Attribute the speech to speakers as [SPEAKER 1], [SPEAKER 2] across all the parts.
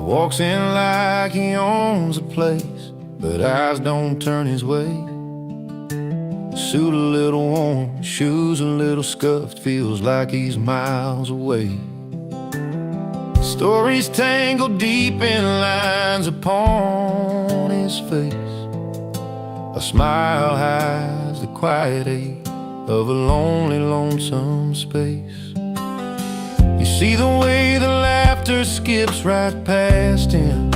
[SPEAKER 1] Walks in like he owns the place, but eyes don't turn his way. Suit a little worn, shoes a little scuffed, feels like he's miles away. Stories tangled deep in lines upon his face. A smile hides the quiet ache of a lonely, lonesome space. You see the way the laughter skips right past him,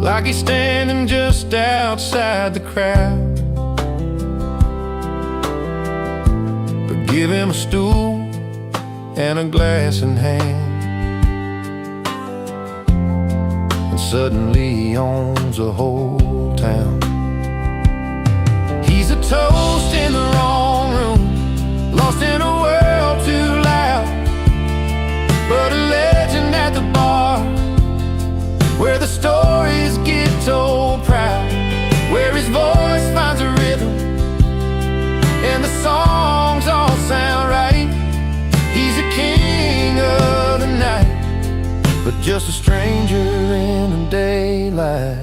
[SPEAKER 1] like he's standing just outside the crowd. But give him a stool and a glass in hand, and suddenly he owns the whole town. He's a toast in the wrong room, lost in a world too loud, but a legend at the bar, where the stories get told proud, where his voice finds a rhythm and the songs all sound right. He's a king of the night, but just a stranger in the daylight.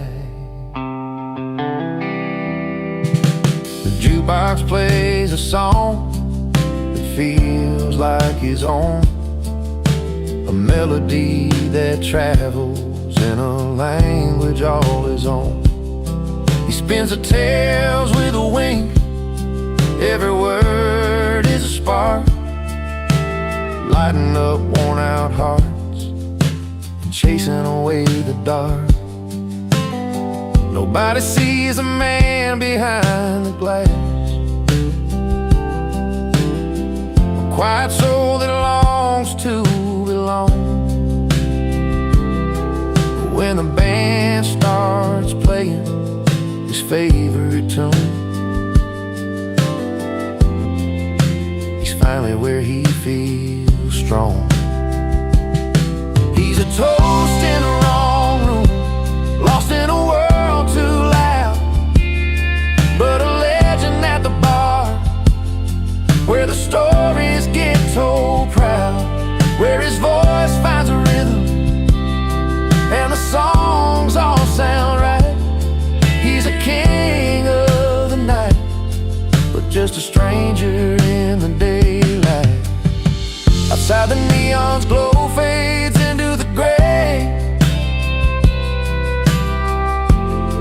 [SPEAKER 1] The jukebox plays a song that feels like his own, a melody that travels in a language all his own. He spins the tales with a wink, every word is a spark, lighting up worn out hearts and chasing away the dark. Nobody sees a man behind the glass, a quiet soul that longs to belong. When the band starts playing his favorite tune, he's finally where he feels strong. He's a toast in the wrong room, lost in a world too loud, but a legend at the bar, where the stories get told proud, where his voice finds a rhythm and the songs all sound right. He's a king of the night, but just a stranger in the daylight. Outside the neon's glow fades into the gray.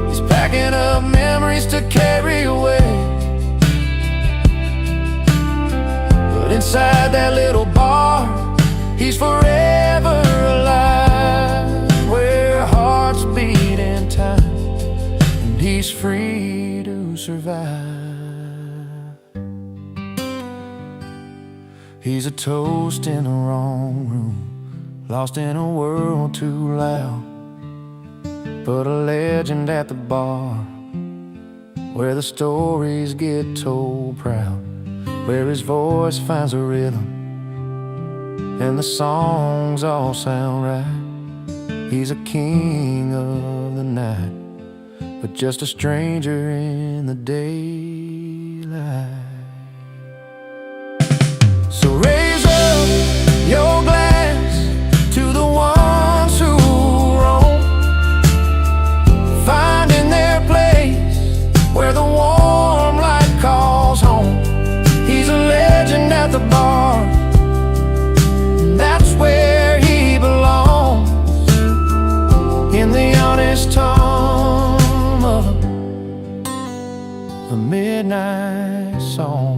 [SPEAKER 1] He's packing up memories to carry away, but inside that little bar, he's forever alive, where hearts beat in time and he's free to survive. He's a toast in the wrong room, lost in a world too loud, but a legend at the bar, where the stories get told proud, where his voice finds a rhythm and the songs all sound right. He's a king of the night, but just a stranger in the daylight. So raise up your glass to the ones who roam, finding their place where the warm light calls home. He's a legend at the bar, that's where he belongs, in the honest tone of a midnight song.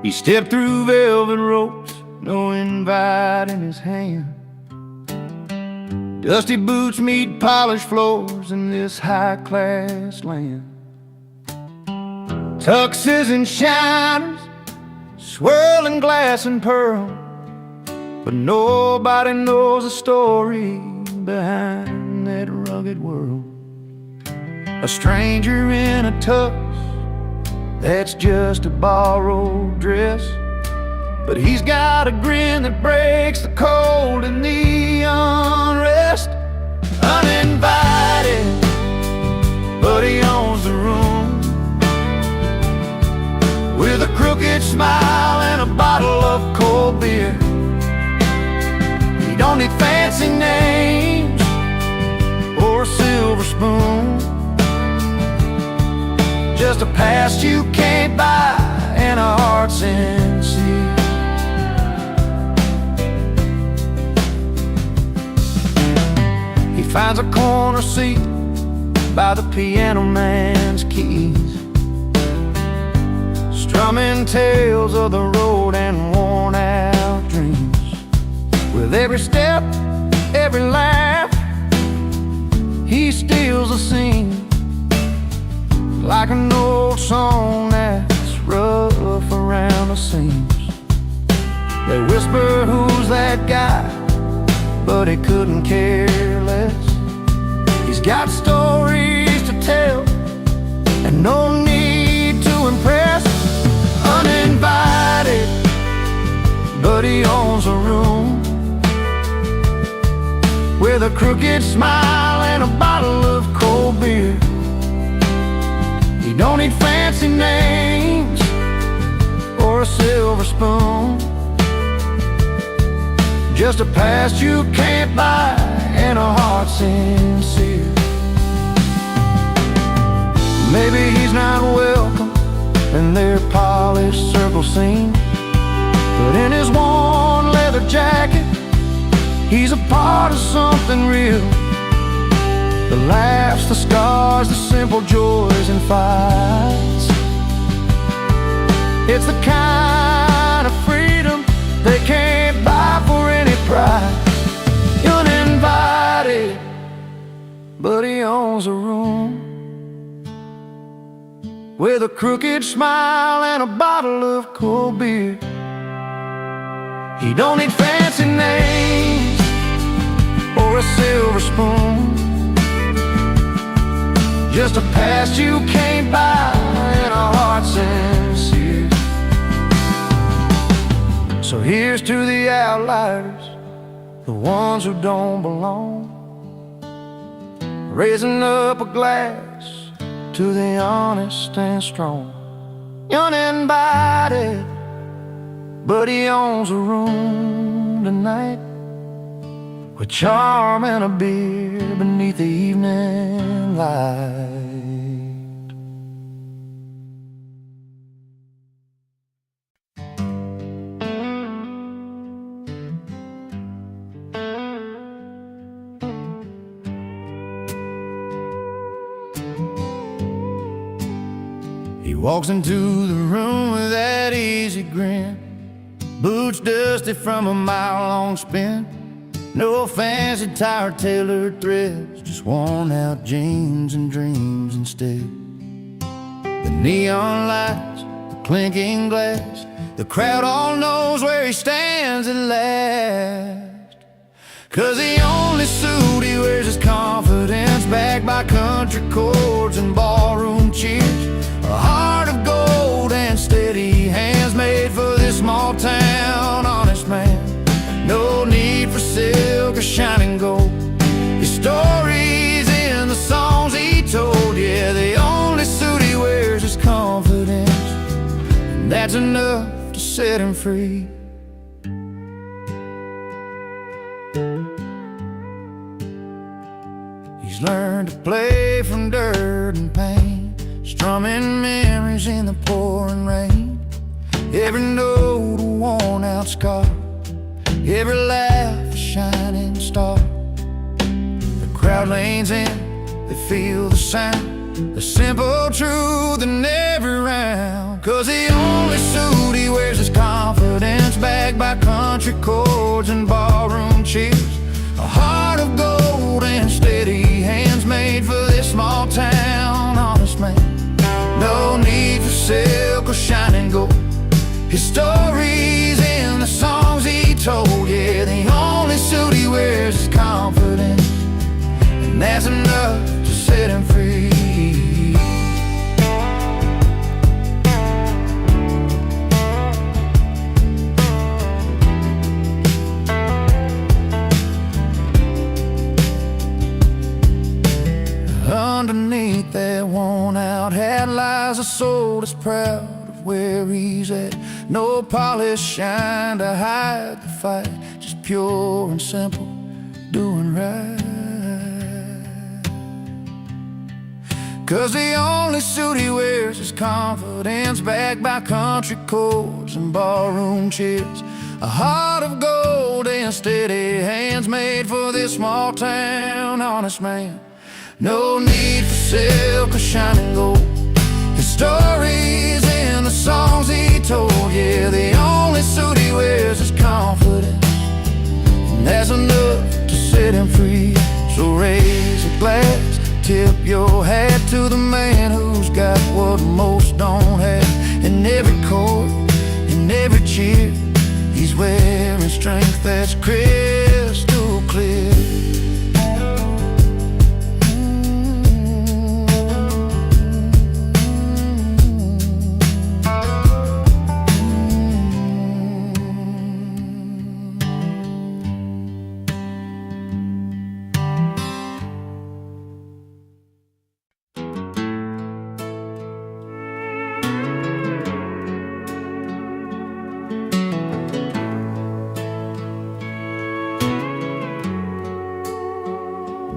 [SPEAKER 1] He stepped through velvet ropes, no invite in his hand. Dusty boots meet polished floors in this high-class land. Tuxes and shiners, swirling glass and pearl, but nobody knows the story behind that rugged world. A stranger in a tux that's just a borrowed dress, but he's got a grin that breaks the cold and the unrest. Uninvited, but he owns the room, with a crooked smile and a bottle of cold beer. He don't need fancy names or a silver spoon, just a past you can't buy and a heart sincere. He finds a corner seat by the piano man's keys, strumming tales of the road and worn out dreams. With every step, every laugh, he steals a scene, like an old song that's rough around the seams. They whisper, who's that guy? But he couldn't care less. He's got stories to tell and no need to impress. Uninvited, but he owns a room, with a crooked smile and a bottle of cold beer. You don't need fancy names or a silver spoon, just a past you can't buy and a heart sincere. Maybe he's not welcome in their polished circle scene, but in his worn leather jacket, he's a part of something real. The laughs, the scars, the simple joys and fights. It's the kind of freedom they can't buy for any price. Uninvited, but he owns a room, with a crooked smile and a bottle of cold beer. He don't need fancy names or a silver spoon, just a past you can't buy and a heart sincere. So here's to the outliers, the ones who don't belong, raising up a glass to the honest and strong. Uninvited, but he owns a room tonight, with charm and a beer beneath the evening light. He walks into the room with that easy grin, boots dusty from a mile-long spin. No fancy tired tailored threads, just worn out jeans and dreams instead. The neon lights, the clinking glass, the crowd all knows where he stands at last. 'Cause the only suit he wears is confidence, backed by country chords and ballroom cheers. A heart of gold and steady hands, made for this small town honest man. No need for silk or shining gold, his stories in the songs he told. Yeah, the only suit he wears is confidence, and that's enough to set him free. He's learned to play from dirt and pain, strumming memories in the pouring rain. Every note a worn out scar, every laugh a shining star. The crowd leans in, they feel the sound, the simple truth in every round. 'Cause the only suit he wears is confidence, backed by country chords and ballroom cheers. A heart of gold and steady hands, made for this small town honest man. No need for silk or shining gold, his stories in the songs he told. Yeah, that worn-out hat lies a soul that's proud of where he's at. No polished shine to hide the fight, just pure and simple, doing right. 'Cause the only suit he wears is confidence, backed by country chords and barroom chairs. A heart of gold and steady hands, made for this small town honest man. No need for silk or shining gold, his stories in the songs he told. Yeah, the only suit he wears is confidence, and that's enough to set him free. So raise a glass, tip your hat to the man who's got what most don't have. In every chord, in every cheer, he's wearing strength that's crystal clear.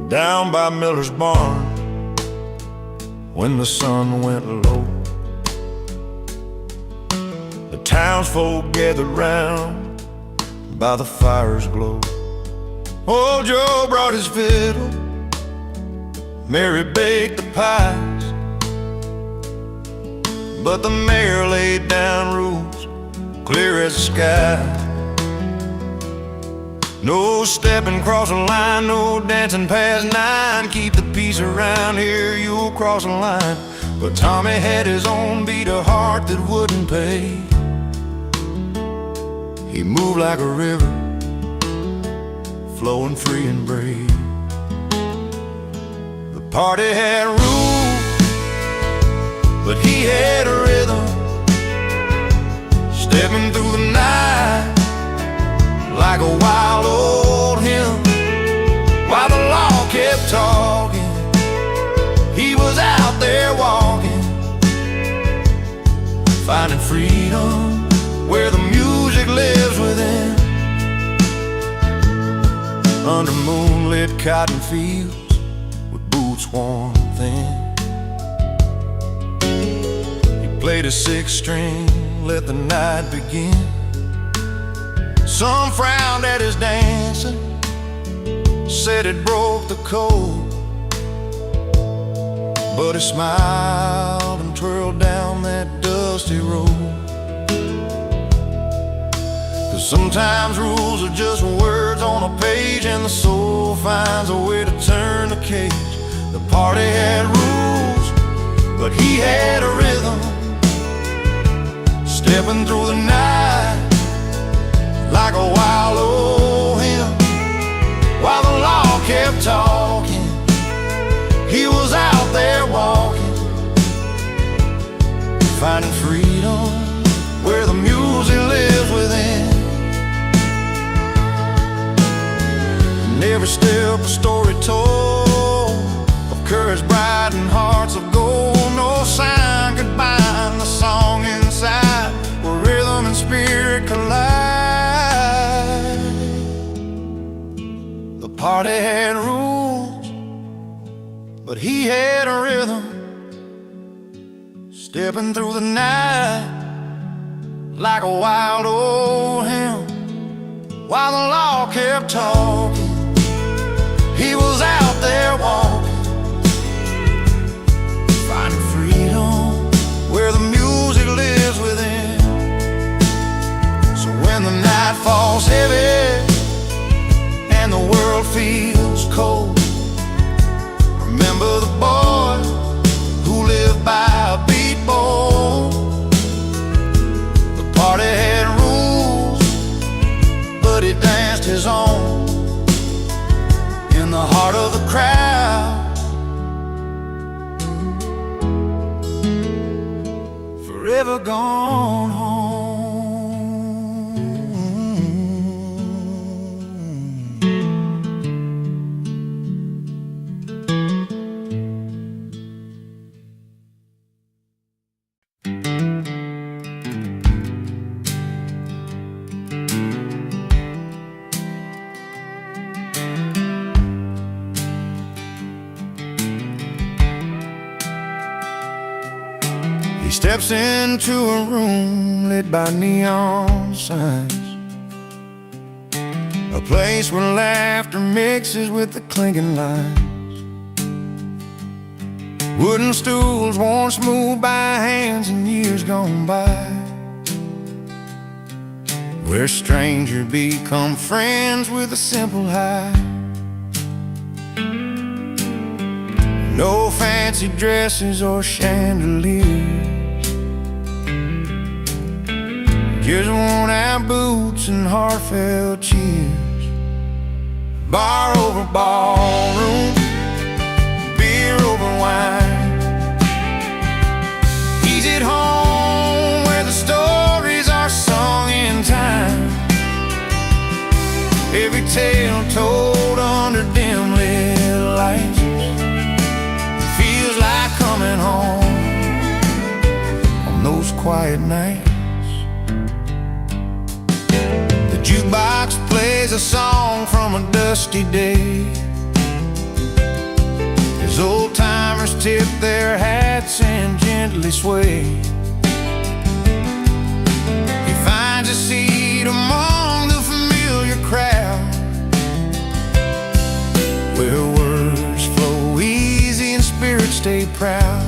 [SPEAKER 2] Down by Miller's barn, when the sun went low, the townsfolk gathered round by the fire's glow. Old Joe brought his fiddle, Mary baked the pies, but the mayor laid down rules clear as the sky. No stepping across the line, no dancing past 9. Keep the peace around here, you'll cross the line. But Tommy had his own beat, a heart that wouldn't pay. He moved like a river, flowing free and brave. The party had rules, but he had a rhythm, stepping through the night like a wild old hymn. While the law kept talking, he was out there walking, finding freedom where the music lives within. Under moonlit cotton fields with boots worn thin, he played a 6-string, let the night begin. Some frowned at his dancing, said it broke the code, but he smiled and twirled down that dusty road. 'Cause sometimes rules are just words on a page, and the soul finds a way to turn the cage. The party had rules, but he had a rhythm, stepping through the night like a wild old hymn. While the law kept talking, he was out there walking, finding freedom where the music lives within. And every step a story told of courage bright and hearts of gold. No sign could bind the song inside, where rhythm and spirit collide. The party had rules, but he had a rhythm, stepping through the night like a wild old hymn. While the law kept talking, he was out there walking, finding freedom where the music lives within. So when the night falls heavy and the world feels cold, remember the boy who lived by a beat bowl. The party had rules, but he danced his own in the heart of the crowd, forever gone home. He steps into a room lit by neon signs, a place where laughter mixes with the clinking lines. Wooden stools once moved by hands in years gone by, where strangers become friends with a simple hi. No fancy dresses or chandeliers, just worn out boots and heartfelt cheers. Bar over ballroom, beer over wine. He's at home where the stories are sung in time, every tale told under dim lit lights. Feels like coming home on those quiet nights. The jukebox plays a song from a dusty day, as old-timers tip their hats and gently sway. He finds a seat among the familiar crowd, where words flow easy and spirits stay proud.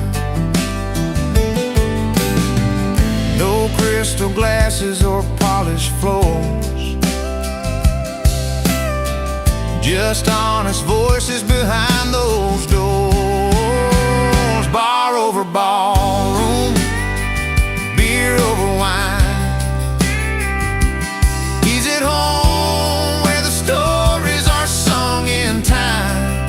[SPEAKER 2] No crystal glasses or polished floors, just honest voices behind those doors. Bar over ballroom, beer over wine. He's at home where the stories are sung in time,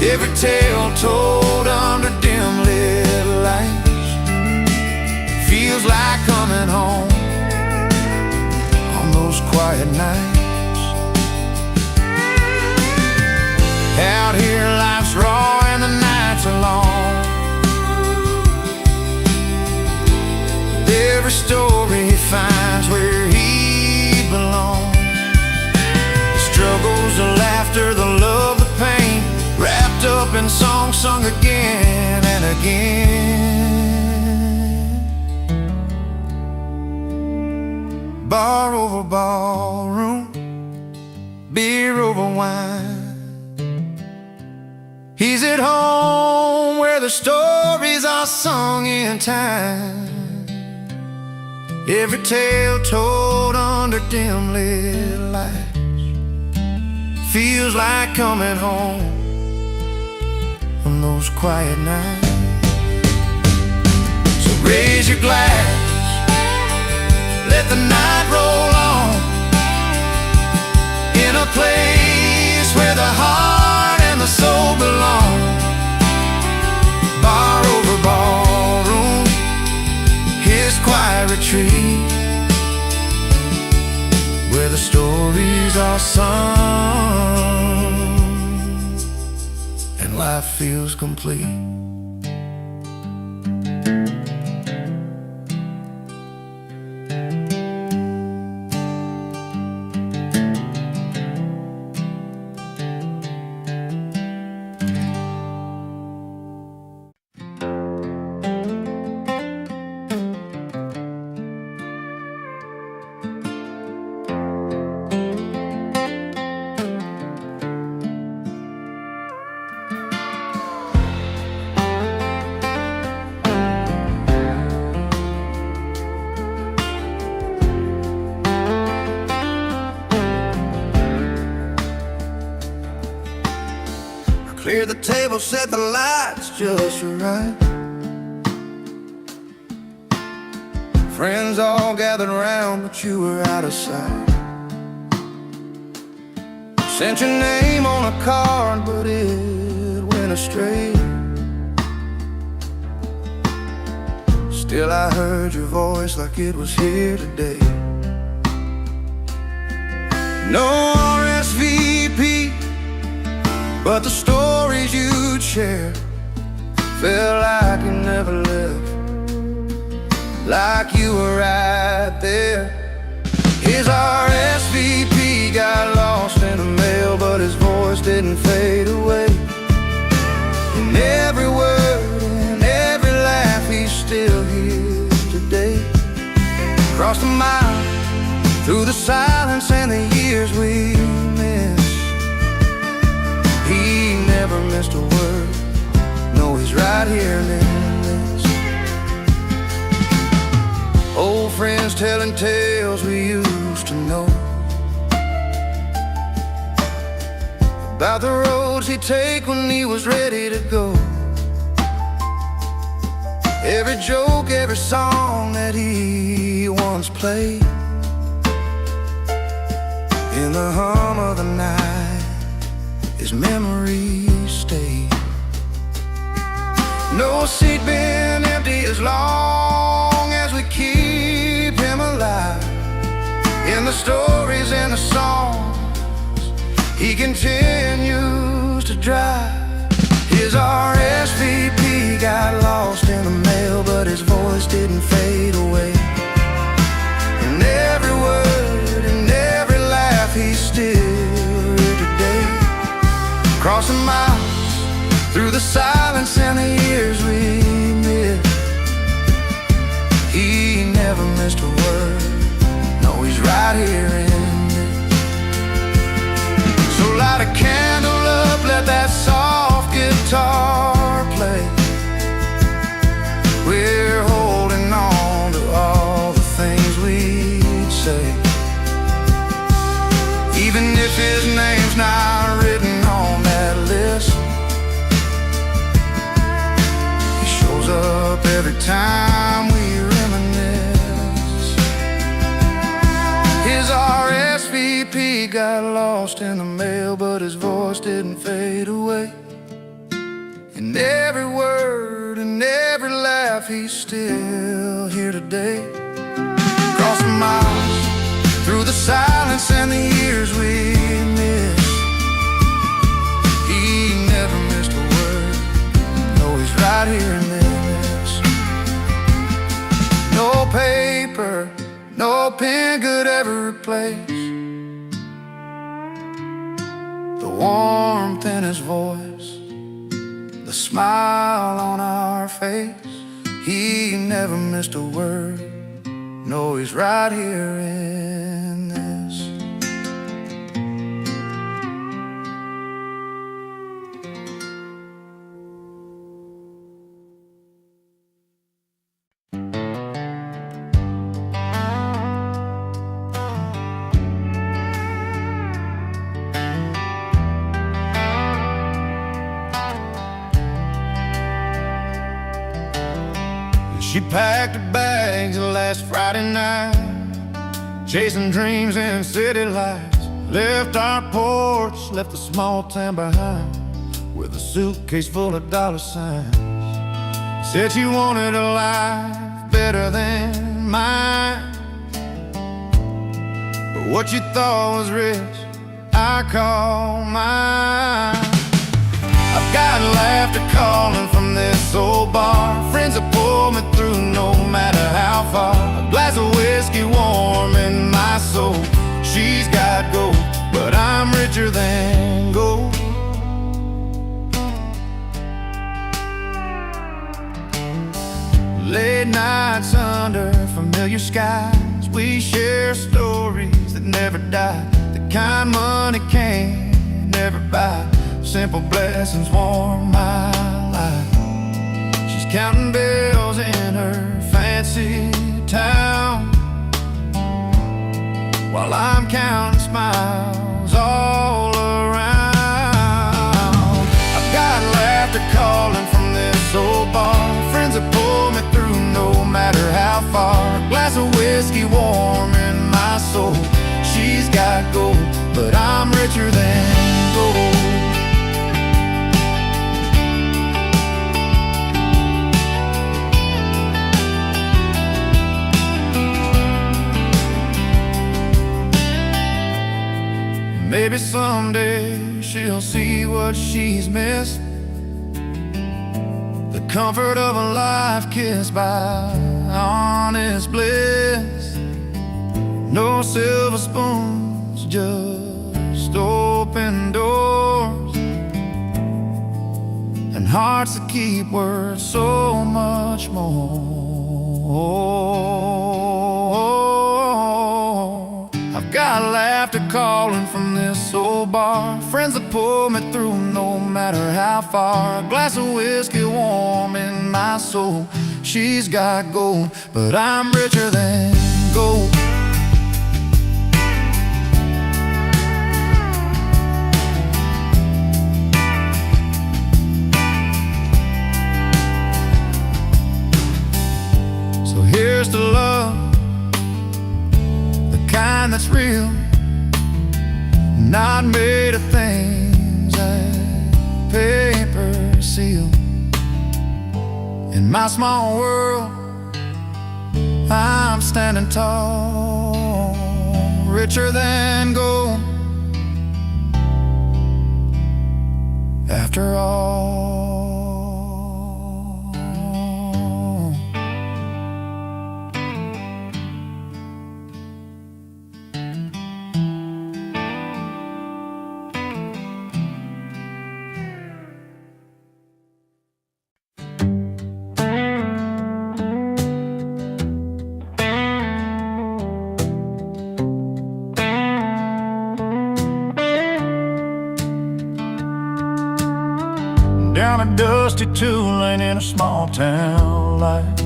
[SPEAKER 2] every tale told under dim lit lights. Feels like coming home on those quiet nights. Out here life's raw and the nights are long. Every story he finds where he belongs. The struggles, the laughter, the love, the pain, wrapped up in songs sung again and again. Bar over ballroom, beer over wine. He's at home where the stories are sung in time, every tale told under dim lit lights. Feels like coming home on those quiet nights. So raise your glass, let the night roll on, in a place where the heart and the soul belong. Bar over ballroom, his quiet retreat, where the stories are sung and life feels complete. Clear the table, set the lights just right. Friends all gathered around, but you were out of sight. Sent your name on a card, but it went astray. Still I heard your voice like it was here today. No RSVP, but the stories you'd share felt like you never left, like you were right there. His RSVP got lost in the mail, but his voice didn't fade away. And every word and every laugh Crossed the mile through the silence and the years we missed. He never missed a word. No, he's right here in this. Old friends telling tales we used to know, about the roads he'd take when he was ready to go. Every joke, every song that he once played, in the hum of the night, his memories stay. No seat been empty as long as we keep him alive. In the stories and the songs he continues to drive. His RSVP got lost in the mail, but his voice didn't fade away. And every word and every laugh, he's still here today. Crossing miles through the silence and the years we missed. He never missed a word. No, he's right here in this. So light a candle up, let that soft guitar play. We're holding on to all the things we'd say, even if his name's not written on that list. He shows up every time we reminisce. His RSVP got lost in the mail, but his voice didn't fade away. And every word and every laugh, he's still here today. Crossing miles through the silence and the years we missed. He never missed a word. No, he's right here in this. No paper, no pen could ever replace the warmth in his voice, the smile on our face. He never missed a word. No, he's right here in this. She packed her bags last Friday night, chasing dreams in city lights. Left our porch, left the small town behind, with a suitcase full of dollar signs. Said she wanted a life better than mine, but what you thought was rich, I call mine. I've got laughter calling from this old bar, friends that pull me through no matter how far. A glass of whiskey warm in my soul. She's got gold, but I'm richer than gold. Late nights under familiar skies, we share stories that never die, the kind money can't never buy. Simple blessings warm my life. She's counting bills in her fancy town, while I'm counting smiles all around. I've got laughter calling from this old bar, friends that pull me through no matter how far. A glass of whiskey warm in my soul. She's got gold, but I'm richer than gold. Maybe someday she'll see what she's missed, the comfort of a life kissed by honest bliss. No silver spoons, just open doors, and hearts that keep worth so much more. got laughter calling from this old bar, friends that pull me through no matter how far. A glass of whiskey warm in my soul. She's got gold, but I'm richer than gold. So here's to love, the kind that's real, not made of things that paper seal. In my small world, I'm standing tall, richer than gold, after all. Down a dusty two-lane in a small town life,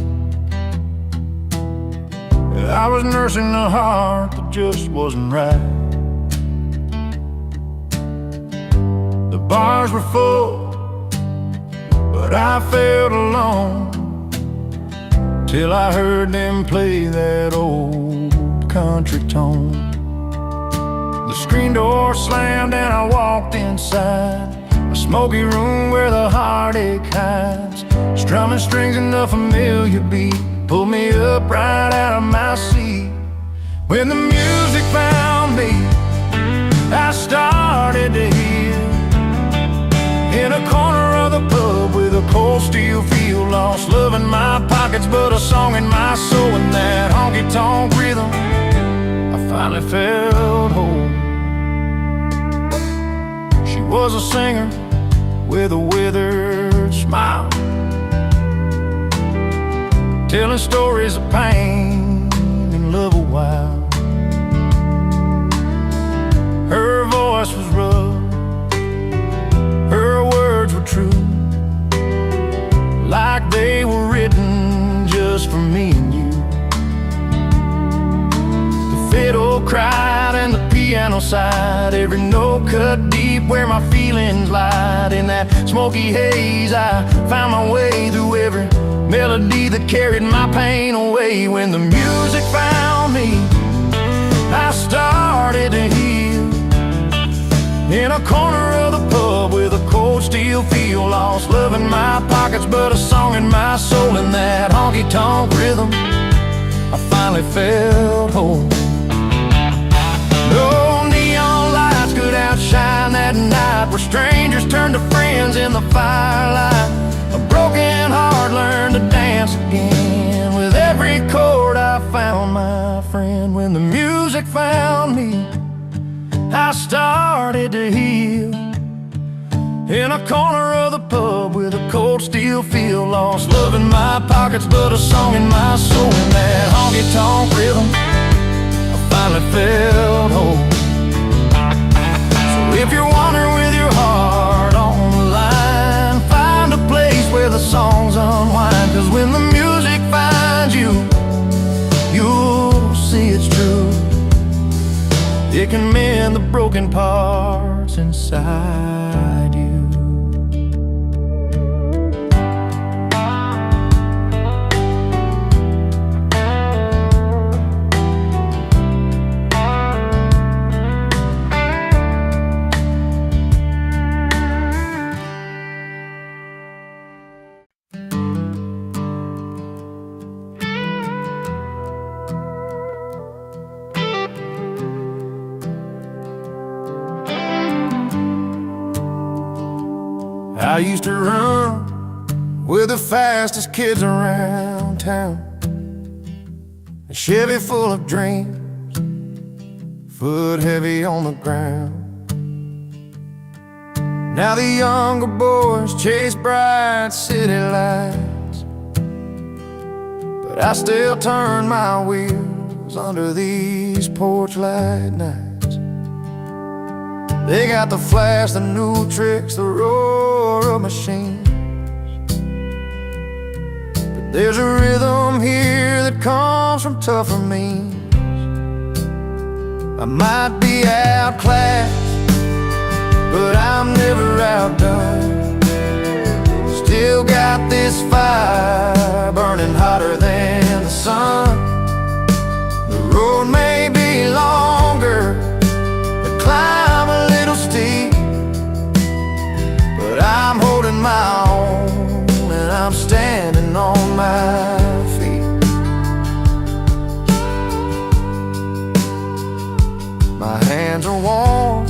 [SPEAKER 2] I was nursing a heart that just wasn't right. The bars were full, but I felt alone, till I heard them play that old country tone. The screen door slammed and I walked inside a smoky room where the heartache hides. Strumming strings in a familiar beat pulled me up right out of my seat. When the music found me, I started to hear. In a corner of the pub with a cold steel feel, lost love in my pockets but a song in my soul. In that honky-tonk rhythm, I finally felt whole. She was a singer with a withered smile, telling stories of pain and love a while. Her voice was rough, her words were true, like they were written just for me and you. The fiddle cried and the piano sighed, every note cut deep where my feelings lied. In that smoky haze I found my way through every melody that carried my pain away. When the music found me, I started to heal. In a corner of the pub with a cold steel feel, lost love in my pockets but a song in my soul. In that honky-tonk rhythm, I finally felt whole. No neon lights could outshine that night, where strangers turned to friends in the firelight. A broken heart learned to dance again. With every chord I found my friend. When the music found me, I started to heal. In a corner of the pub with a cold steel feel, lost love in my pockets but a song in my soul. In that honky-tonk rhythm, I finally felt whole. So if you're wandering with your heart on the line, find a place where the songs unwind. 'Cause when the music finds you, you'll see it's true. It can mend the broken parts inside you. I used to run with the fastest kids around town, a Chevy full of dreams, foot heavy on the ground. Now the younger boys chase bright city lights, but I still turn my wheels under these porch light nights. They got the flash, the new tricks, the roar of machines. But there's a rhythm here that comes from tougher means. I might be outclassed, but I'm never outdone. Still got this fire burning hotter than the sun. The road may be longer, the climb a little steep, but I'm holding my own and I'm standing on my feet. My hands are warm,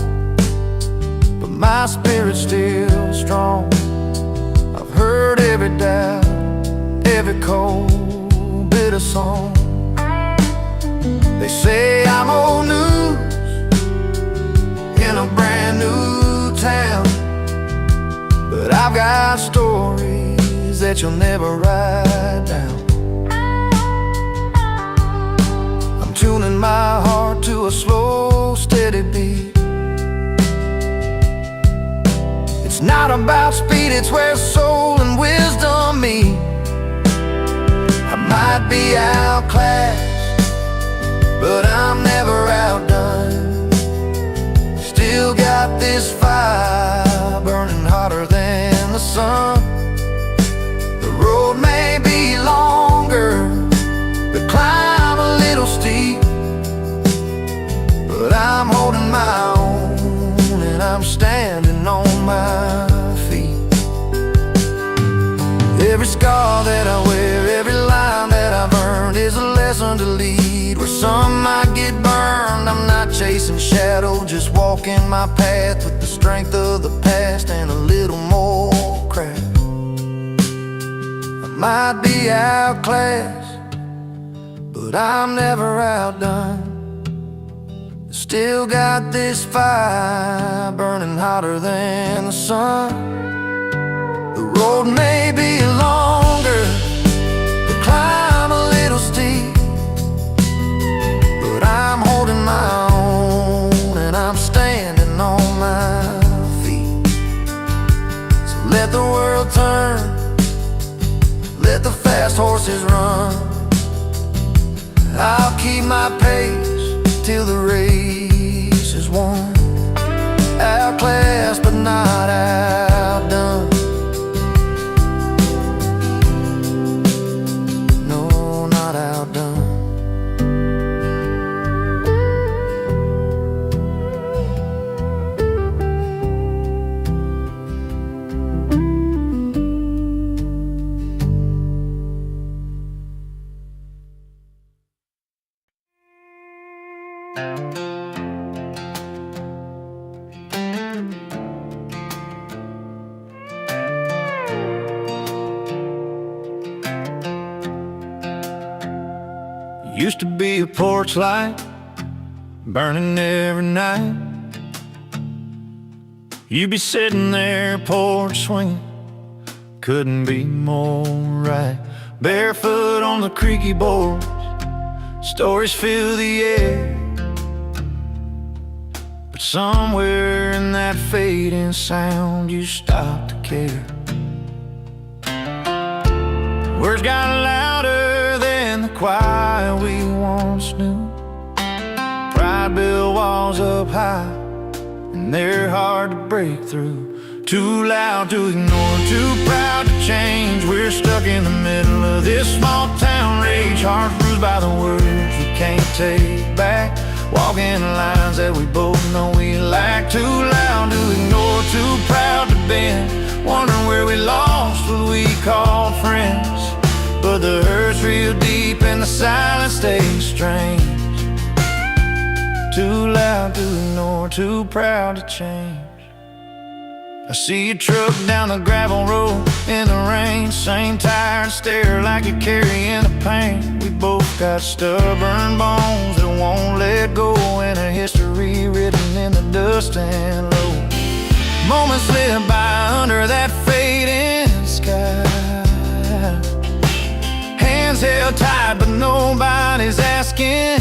[SPEAKER 2] but my spirit's still strong. I've heard every doubt, every cold bit of song. They say I'm old news in a brand new town, but I've got stories that you'll never write down. I'm tuning my heart to a slow, steady beat. It's not about speed, it's where soul and wisdom meet. I might be outclassed, but I'm never outdone. Still got this fire burning hotter than the sun. The road may be longer, the climb a little steep, but I'm holding my own and I'm standing on my feet. Every scar that I wear, every line that I've earned is a lesson to lead. Where some might get burned, I'm not chasing shadow, just walking my path with the strength of the past and a little more craft. I might be outclassed, but I'm never outdone. Still got this fire burning hotter than the sun. The road may be longer, the climb a little steep, but I'm holding my own and I'm standing on my feet. So let the world turn, let the fast horses run. I'll keep my pace till the race is won. Outclassed but not outdone. No, not outdone. Used to be a porch light burning every night. You'd be sitting there, porch swinging, couldn't be more right. Barefoot on the creaky boards, stories fill the air. But somewhere in that fading sound you stopped to care. Words got louder than the quiet we once knew. Pride built walls up high, and they're hard to break through. Too loud to ignore, too proud to change. We're stuck in the middle of this small town rage. Hearts bruised by the words we can't take back. Walking lines that we both know we lack. Too loud to ignore, too proud to bend. Wondering where we lost what we called friends. But the hurt's real deep and the silence stays strange. Too loud to ignore, too proud to change. I see your truck down the gravel road in the rain. Same tired stare like you're carrying the pain. We both got stubborn bones that won't let go, and a history written in the dust and low. Moments slip by under that fading sky. Hands held tight but nobody's asking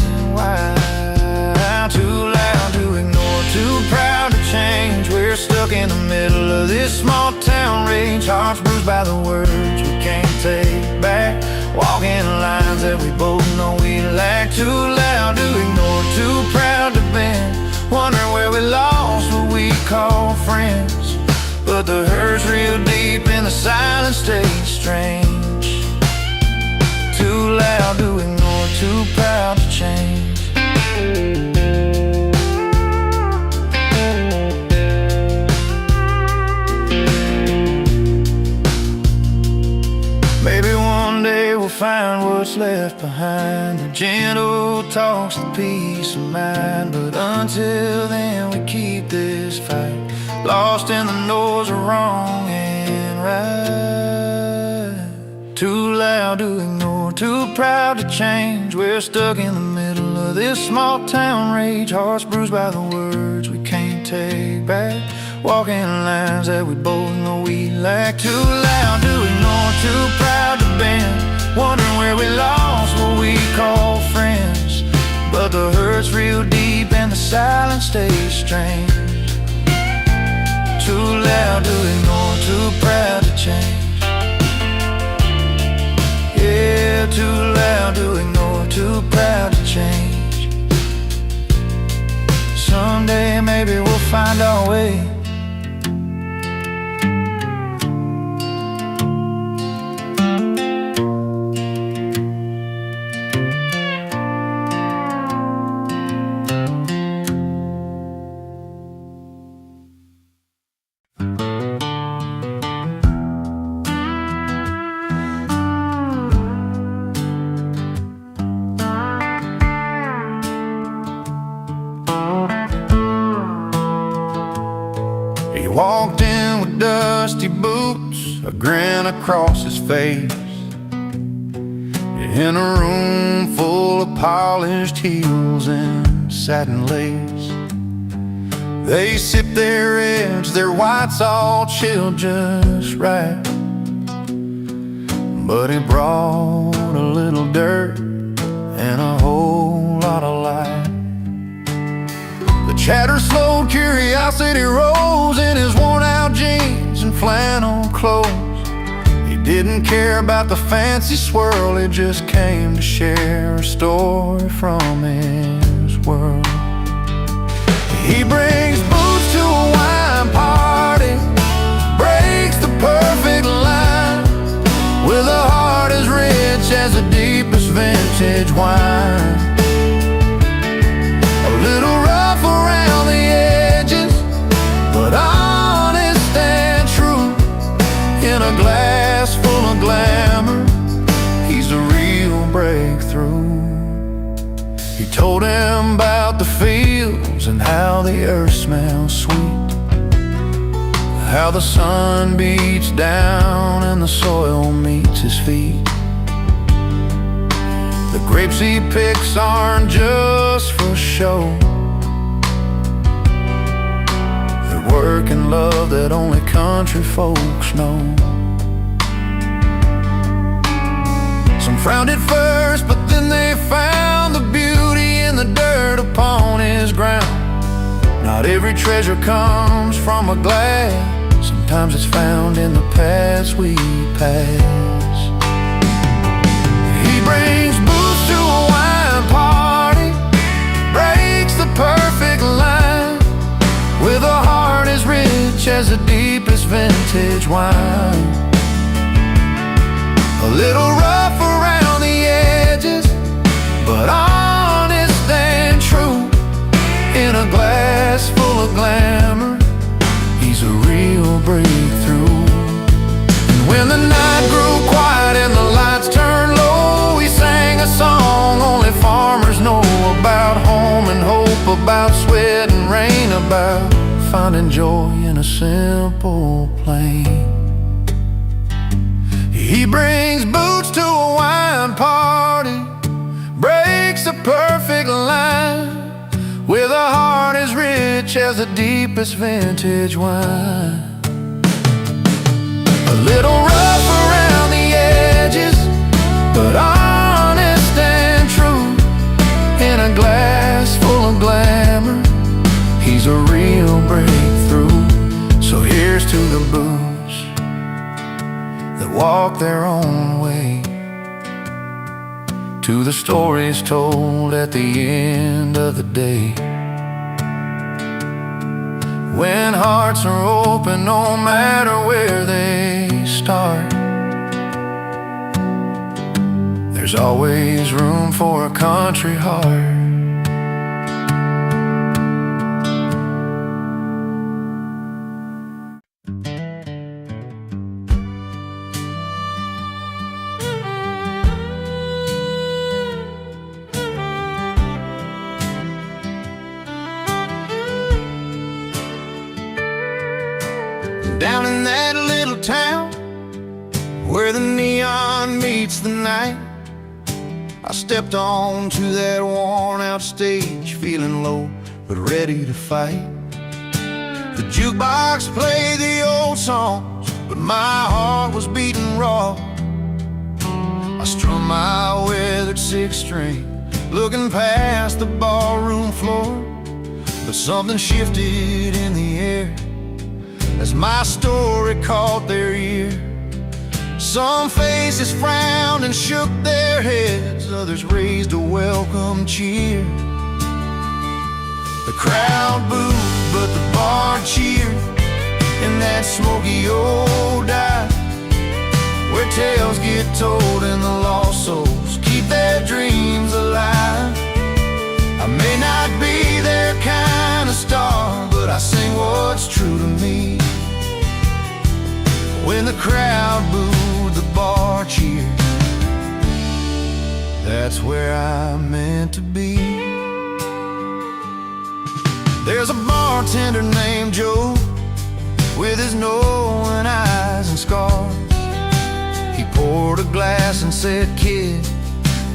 [SPEAKER 2] this small town rage, hearts bruised by the words we can't take back. Walking lines that we both know we lack. Too loud to ignore, too proud to bend. Wondering where we lost what we call friends. But the hurt's real deep and the silence stays strange. Too loud to ignore, too proud to change. Maybe one day we'll find what's left behind, the gentle talks, the peace of mind. But until then we keep this fight, lost in the noise of wrong and right. Too loud to ignore, too proud to change. We're stuck in the middle of this small town rage, hearts bruised by the words we can't take back. Walking lines that we both know we lack. Too loud to ignore, too proud to bend. Wondering where we lost what we call friends. But the hurt's real deep and the silence stays strange. Too loud to ignore, too proud to change. Yeah, too loud to ignore, too proud to change. Someday maybe we'll find our way. He walked in with dusty boots, a grin across his face, in a room full of polished heels and satin lace. They sipped their edge, their whites all chilled just right. But he brought a little dirt and a whole lot of light. The chatter slowed, curiosity rose in his worn-out jeans and flannel clothes. He didn't care about the fancy swirl, he just came to share a story from his world. He brings boots to a wine party, breaks the perfect line, with a heart as rich as the deepest vintage wine. A little rough around the edges, but honest and true. In a glass full of glamour, he's a real breakthrough. He told him about the fields and how the earth smells sweet, how the sun beats down and the soil meets his feet. The grapes he picks aren't just for show, they're work and love that only country folks know. Some frowned at first, but then they found the beauty in the dirt upon his ground. Not every treasure comes from a glass, sometimes it's found in the paths we pass. He brings booze to a wine party, breaks the perfect line, with a heart as rich as the deepest vintage wine. A little rough around the edges, but honest and true. In a glass full of glamour, he's a real breakthrough. And when the night grew quiet and the lights turned low, he sang a song only farmers know about home and hope, about sweat and rain, about finding joy in a simple plain. He brings boots to a wine party, breaks the perfect line, with a heart as rich as the deepest vintage wine. A little rough around the edges, but honest and true. In a glass full of glamour, he's a real breakthrough. So here's to the booze that walk their own way, to the stories told at the end of the day. When hearts are open, no matter where they start, there's always room for a country heart. Down in that little town where the neon meets the night, I stepped onto that worn-out stage, feeling low but ready to fight. The jukebox played the old songs, but my heart was beating raw. I strummed my weathered six-string, looking past the ballroom floor, but something shifted in the air as my story caught their ear. Some faces frowned and shook their heads, others raised a welcome cheer. The crowd booed, but the bar cheered in that smoky old dive, where tales get told and the lost souls keep their dreams alive. I may not be their kind of star, but I sing what's true to me. When the crowd booed, the bar cheered. That's where I'm meant to be. There's a bartender named Joe, with his knowing eyes and scars. He poured a glass and said, "Kid,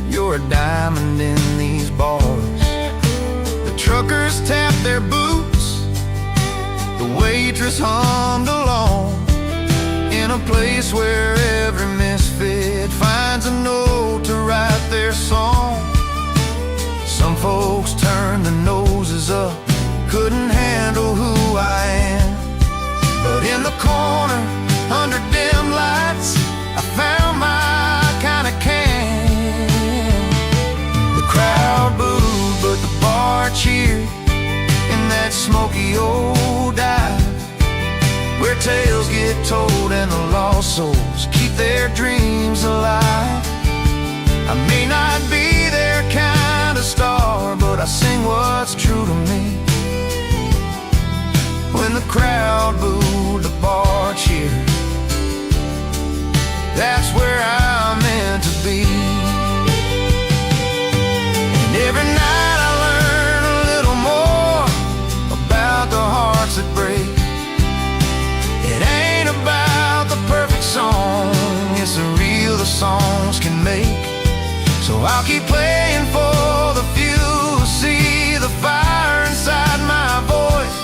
[SPEAKER 2] you're a diamond in these bars." The truckers tapped their boots, the waitress hummed along, in a place where every misfit finds a note to write their song. Some folks turned their noses up, couldn't handle who I am, but in the corner, under dim lights, I found my kind of can. The crowd booed, but the bar cheered in that smoky old dive, where tales get told and the lost souls keep their dreams alive. I may not be their kind of star, but I sing what's true to me. When the crowd booed, the bar cheered. That's where I'm meant to be. And every night I learn a little more about the hearts that break. It ain't about the perfect song, it's the real the songs can make. So I'll keep playing for the few who see the fire inside my voice.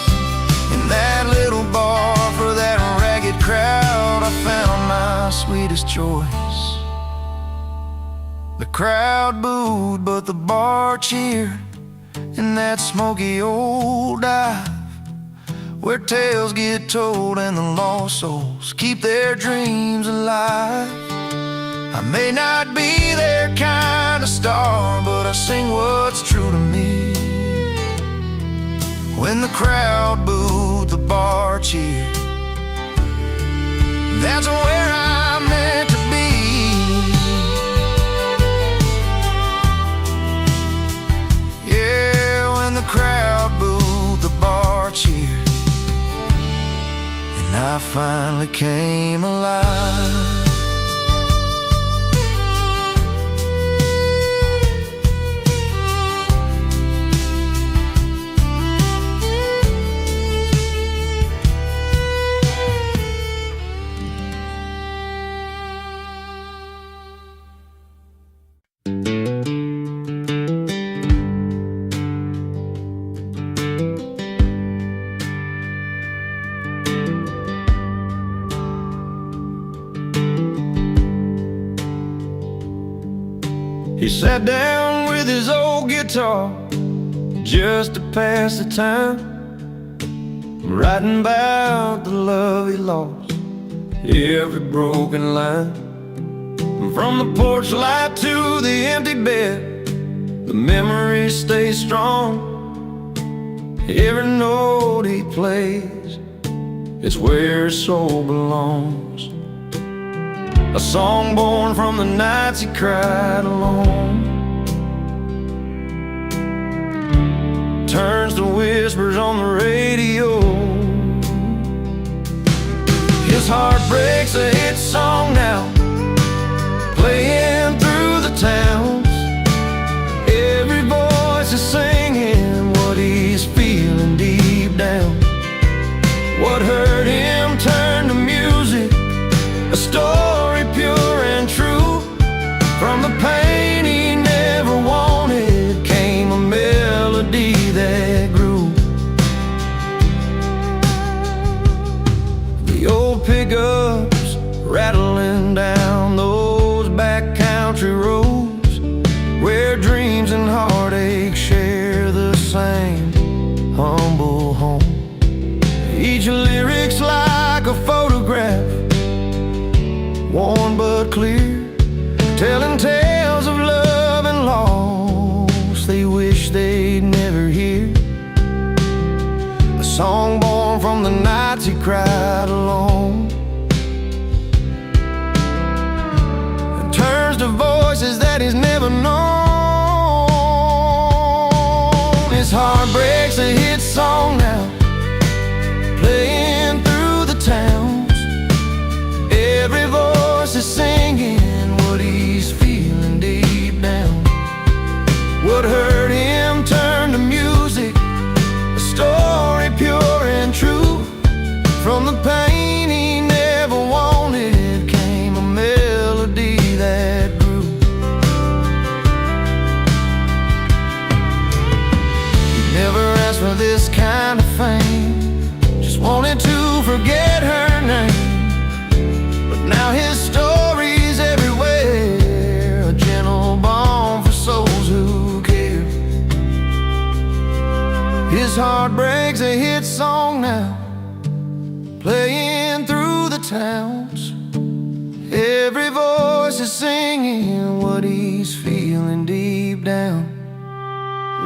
[SPEAKER 2] In that little bar, for that ragged crowd, I found my sweetest choice. The crowd booed, but the bar cheered in that smoky old dive, where tales get told and the lost souls keep their dreams alive. I may not be their kind of star, but I sing what's true to me. When the crowd booed, the bar cheered. That's where I'm meant to be. Yeah, when the crowd booed, the bar cheered, and I finally came alive. He sat down with his old guitar just to pass the time,
[SPEAKER 1] writing about the love he lost, every broken line. From the porch light to the empty bed, the memories stay strong. Every note he plays is where his soul belongs. A song born from the nights he cried alone, turns to whispers on the radio. His heart breaks a hit song now, playing through the towns. Every voice is singing what he's feeling deep down. What hurt him turned to music, a story pure and true. From the pain he never wanted came a melody that grew. The old pickups rattling down those back country roads, where dreams and heartache share the same humble home. Each lyric's like a photograph, worn but clear, telling tales of love and loss they wish they'd never hear. A song born from the nights he cried alone, and turns to voices that he's never known. His heart breaks a hit song now, playing through the towns. Every voice is singing what he's feeling deep down. What hurt him turned to music, a story pure and true. From the pain he never wanted came a melody that grew. He never asked for this kind of fame, just wanted to forget her name. But now his story's everywhere, a gentle balm for souls who care. His heart breaks a hit song now, playing through the towns. Every voice is singing what he's feeling deep down.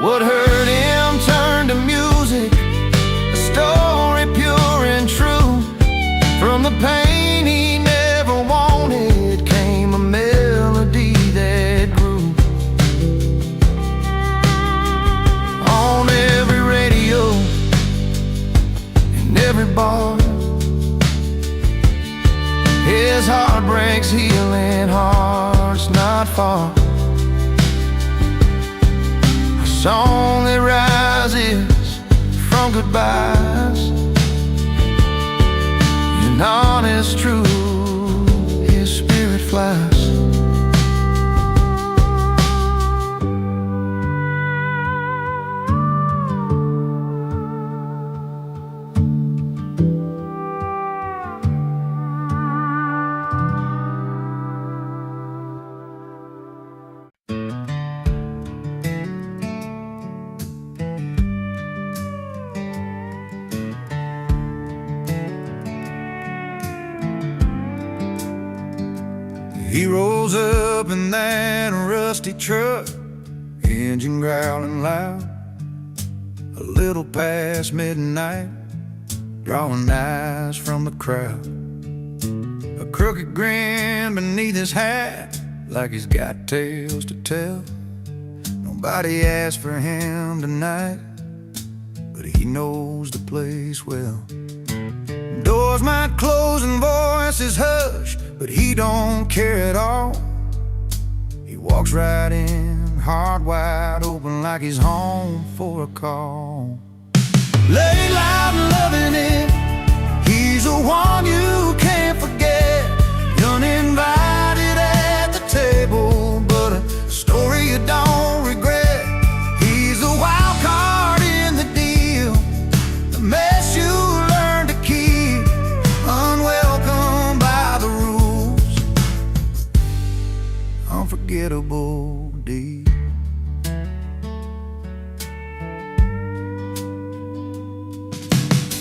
[SPEAKER 1] What hurt him turned to music, a story pure and true. From the pain he never wanted came a melody that grew. On every radio, in every bar, his heart breaks healing hearts not far. A song that rises from goodbyes, and honest truth, his spirit flies.
[SPEAKER 2] He rolls up in that rusty truck, engine growling loud, a little past midnight, drawing eyes from the crowd. A crooked grin beneath his hat, like he's got tales to tell. Nobody asked for him tonight, but he knows the place well. Doors might close and voices hush, but he don't care at all. He walks right in, heart wide open, like he's home for a call. Lay loud and loving it, he's the one you can't forget. Uninvited at the table, but a story you don't regret. He's the wild card in the deal, the mess you learn to keep, unwelcome by the rules, unforgettable deep.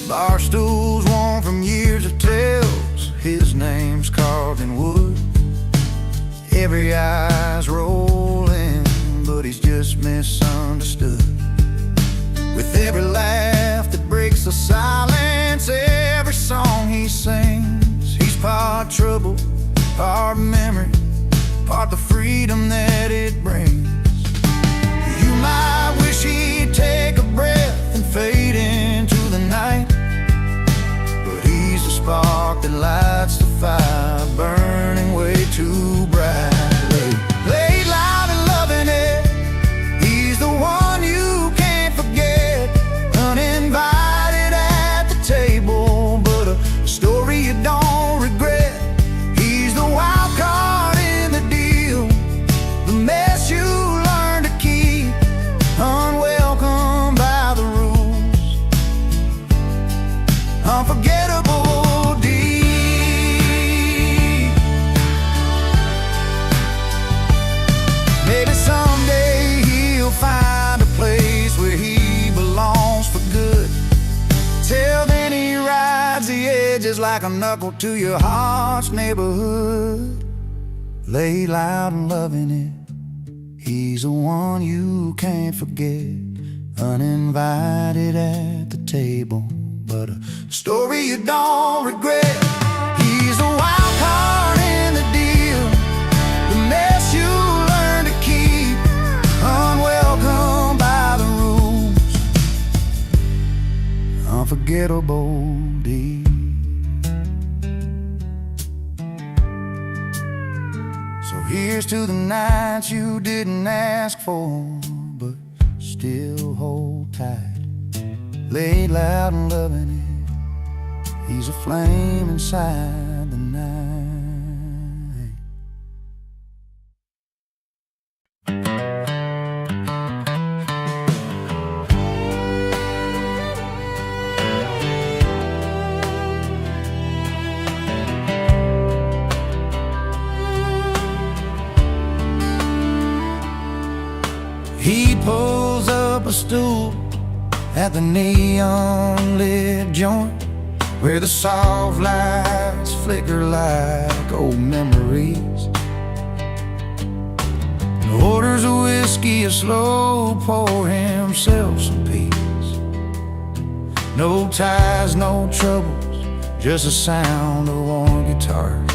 [SPEAKER 2] Bar names carved in wood. Every eye's rolling, but he's just misunderstood. With every laugh that breaks the silence, every song he sings, he's part trouble, part memory, part the freedom that it brings. You might wish he'd take a breath and fade into the night, but he's the spark that lights the fire, burning way too brightly. Laid loud and loving it, he's the one you can't forget. Uninvited at the table, but a story you don't regret. He's the wild card in the deal, the mess you learn to keep, unwelcome by the rules, unforgettable deep. Maybe someday he'll find a place where he belongs for good. Till then he rides the edges like a knuckle to your heart's neighborhood. Lay loud and loving it, he's the one you can't forget. Uninvited at the table, but a story you don't regret. He's the wild card in the deal, the mess you learn to keep, unwelcome by the rules, unforgettable deep. So here's to the nights you didn't ask for, but still hold tight. Laid loud and loving it, he's a flame inside the night. He pulls up a stool at the neon-lit joint, where the soft lights flicker like old memories. And orders a whiskey, a slow pour, himself some peace. No ties, no troubles, just the sound of warm guitars.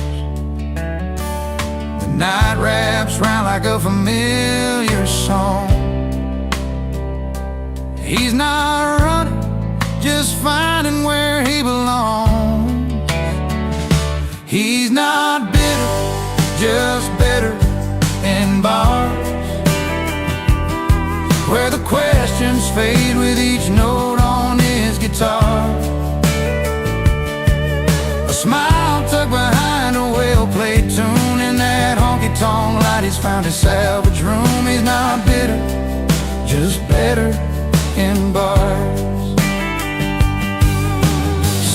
[SPEAKER 2] The night wraps round like a familiar song. He's not running, just finding where he belongs. He's not bitter, just better in bars, where the questions fade with each note on his guitar. A smile tucked behind a well-played tune, in that honky-tonk light he's found his salvage room. He's not bitter, just better in bars.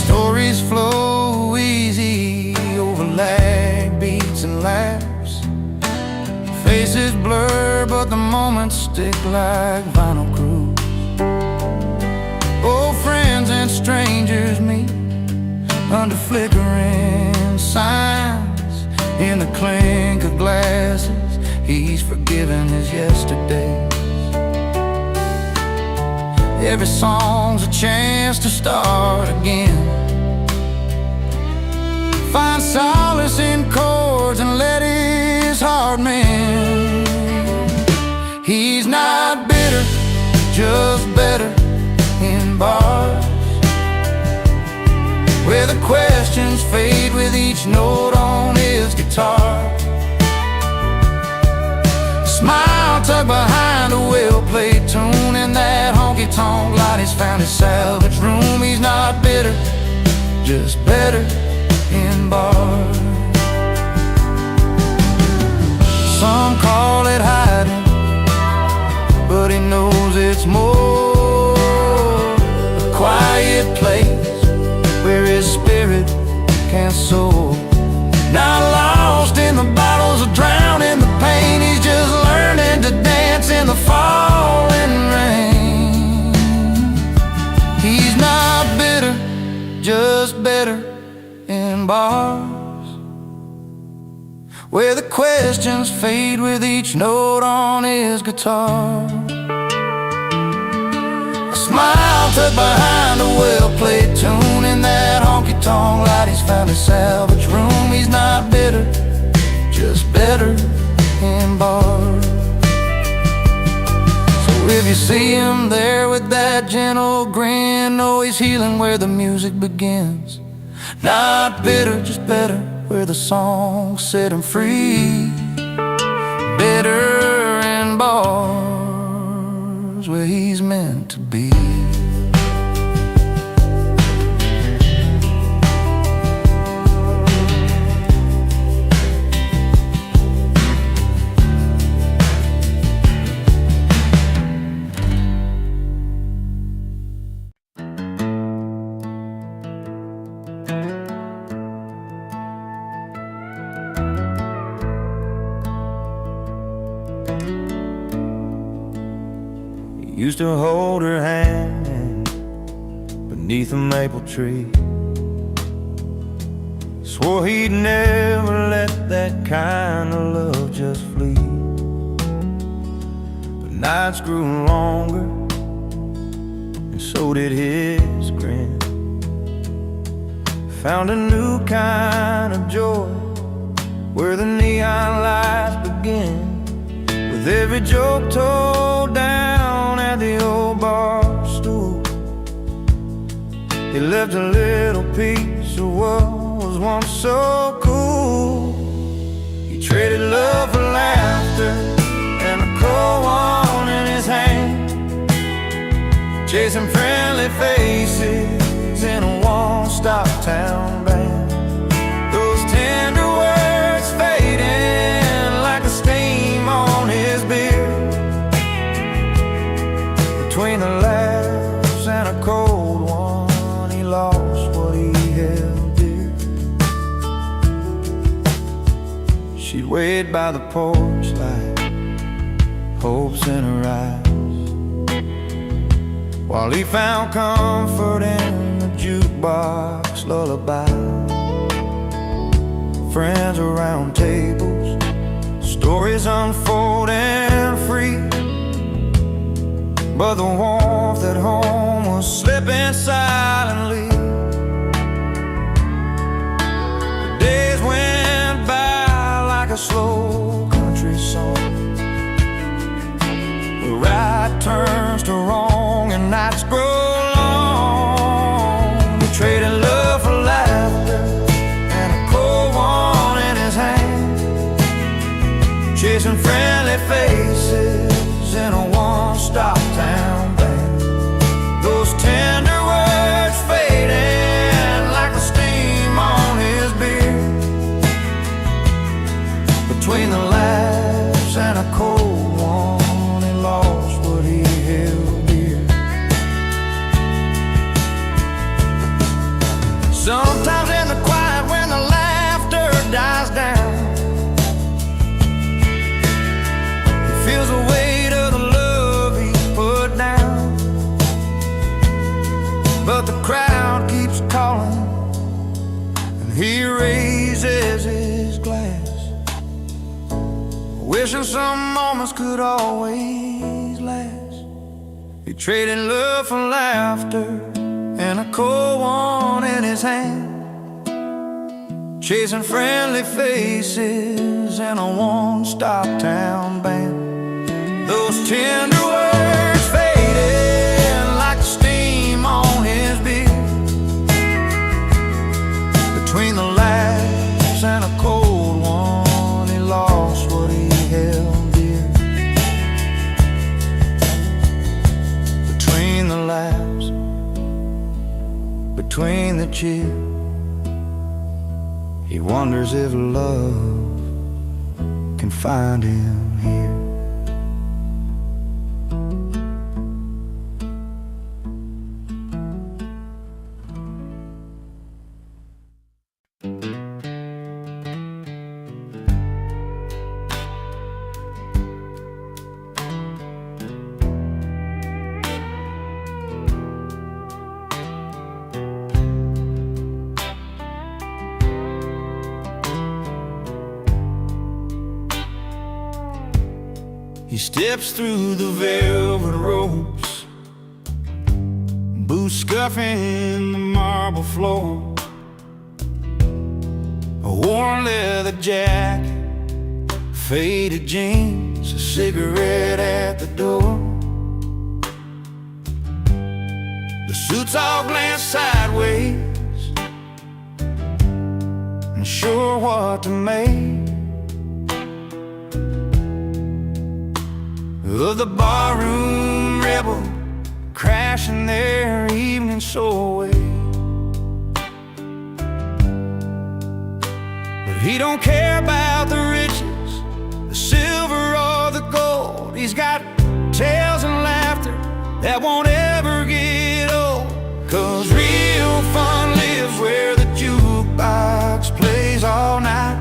[SPEAKER 2] Stories flow easy over lag beats and laughs. Faces blur, but the moments stick like vinyl grooves. Old friends and strangers meet under flickering signs. In the clink of glasses, he's forgiven his yesterday. Every song's a chance to start again. Find solace in chords and let his heart mend. He's not bitter, just better in bars, where the questions fade with each note on his guitar. A smile tucked behind a well-played tune, in that honky-tonk light he's found his salvage room. He's not bitter, just better in bars. Some call it hiding, but he knows it's more. A quiet place where his spirit can soar. Not lost in the bottles or drowned in the pain. He's just learning to dance in the falling rain. He's not bitter, just better in bars. where the questions fade with each note on his guitar. A smile tucked behind a well-played tune in that honky-tonk light. He's found his salvage room. He's not bitter, just better in bars. So if you see him there with that gentle grin, know he's healing where the music begins. Not bitter, just better, where the songs set him free. Better in bars, where he's meant to be.
[SPEAKER 3] Used to hold her hand beneath a maple tree. Swore he'd never let that kind of love just flee. But nights grew longer, and so did his grin. Found a new kind of joy where the neon lights begin. With every joke told down at the old bar stool, he left a little piece of what was once so cool. He traded love for laughter and a cold one in his hand, chasing friendly faces in a one-stop town band. Those tender words fading like a steam on his beard. Between the laughs and a cold one, he lost what he held dear. She'd wait by the porch light, hopes in her eyes, while he found comfort in the jukebox lullaby. Friends around tables, stories unfolding free. But the warmth at home was slipping silently. The days went by like a slow country song, where right turns to wrong and nights grow long. We traded love for laughter and a cold one in his hand, chasing friendly faces in a one-stop town band. Those tender words fading like the steam on his beard. Between the laughs and a cold one, he lost what he held dear. Sometimes in the quiet when the laughter dies down, he feels the weight of the love he put down. But the crowd keeps calling, and he raises his glass, wishing some moments could always last. He traded love for laughter and a cold one in his hand, chasing friendly faces in a one-stop town band. Those tender words fading like the steam on his beard. Between the laughs and a cold one, he lost what he held dear. Between the laughs, between the cheer, he wonders if love can find him here. He steps through the velvet ropes, boots scuffing the marble floor, a worn leather jacket, faded jeans, a cigarette at the door. The suits all glance sideways, unsure what to make of the barroom rebel crashing their evening soul away. But he don't care about the riches, the silver or the gold. He's got tales and laughter that won't ever get old. 'Cause real fun lives where the jukebox plays all night,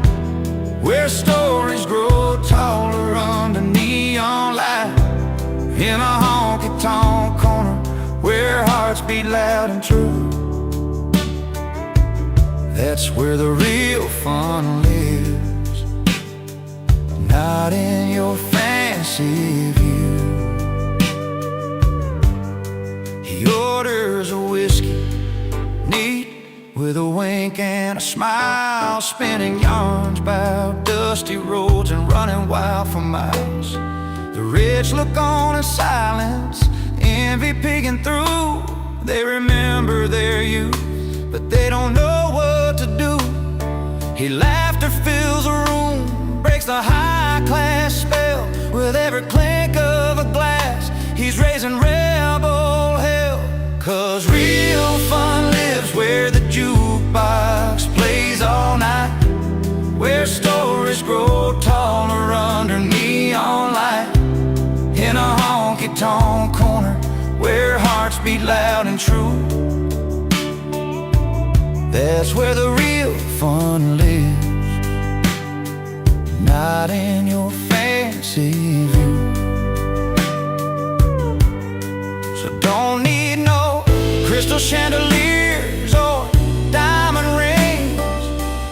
[SPEAKER 3] where stories grow taller under neon light, in a honky-tonk corner where hearts beat loud and true. That's where the real fun lives, not in your fancy view. He orders a whiskey, neat with a wink and a smile, spinning yarns about dusty roads and running wild for miles. The rich look on in silence, envy peeking through. They remember their youth, but they don't know what to do. He laughter fills a room, breaks the high-class spell. With every clink of a glass, he's raising rebel hell. 'Cause real fun lives where the jukebox plays all night, where stories grow taller under neon light, in a honky-tonk corner where hearts beat loud and true. That's where the real fun lives, not in your fancy view. So don't need no crystal chandeliers or diamond rings.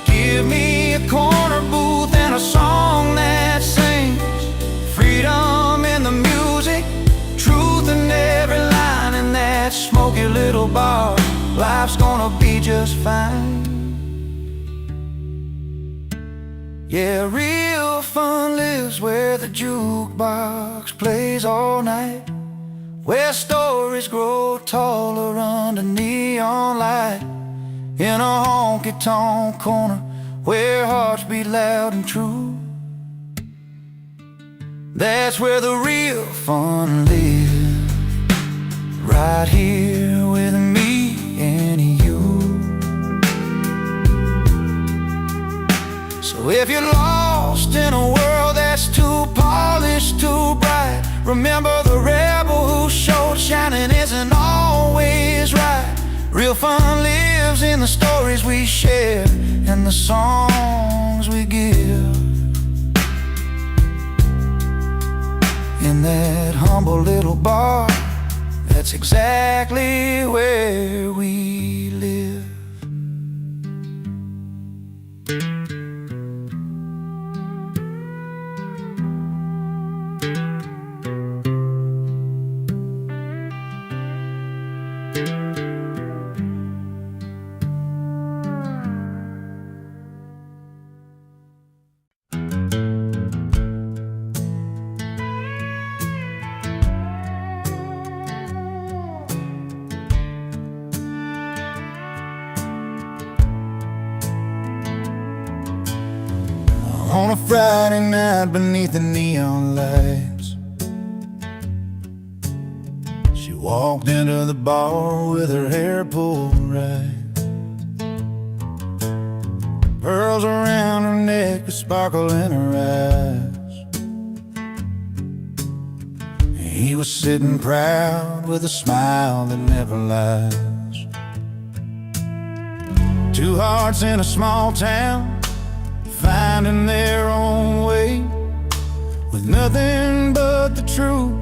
[SPEAKER 3] Give me a corner booth and a song that sings freedom in the music, truth in every line. In that smoky little bar, life's gonna be just fine. Yeah, real fun lives where the jukebox plays all night, where stories grow taller under neon light, in a honky-tonk corner where hearts beat loud and true. That's where the real fun lives, right here with me and you. So if you're lost in a world that's too polished, too bright, remember the rebel who showed shining isn't always right. Real fun lives in the stories we share and the songs we give, in that humble little bar. That's exactly where we live. On a Friday night beneath the neon lights, she walked into the bar with her hair pulled right, pearls around her neck, a sparkle in her eyes. He was sitting proud with a smile that never lies. Two hearts in a small town, finding their own way, with nothing but the truth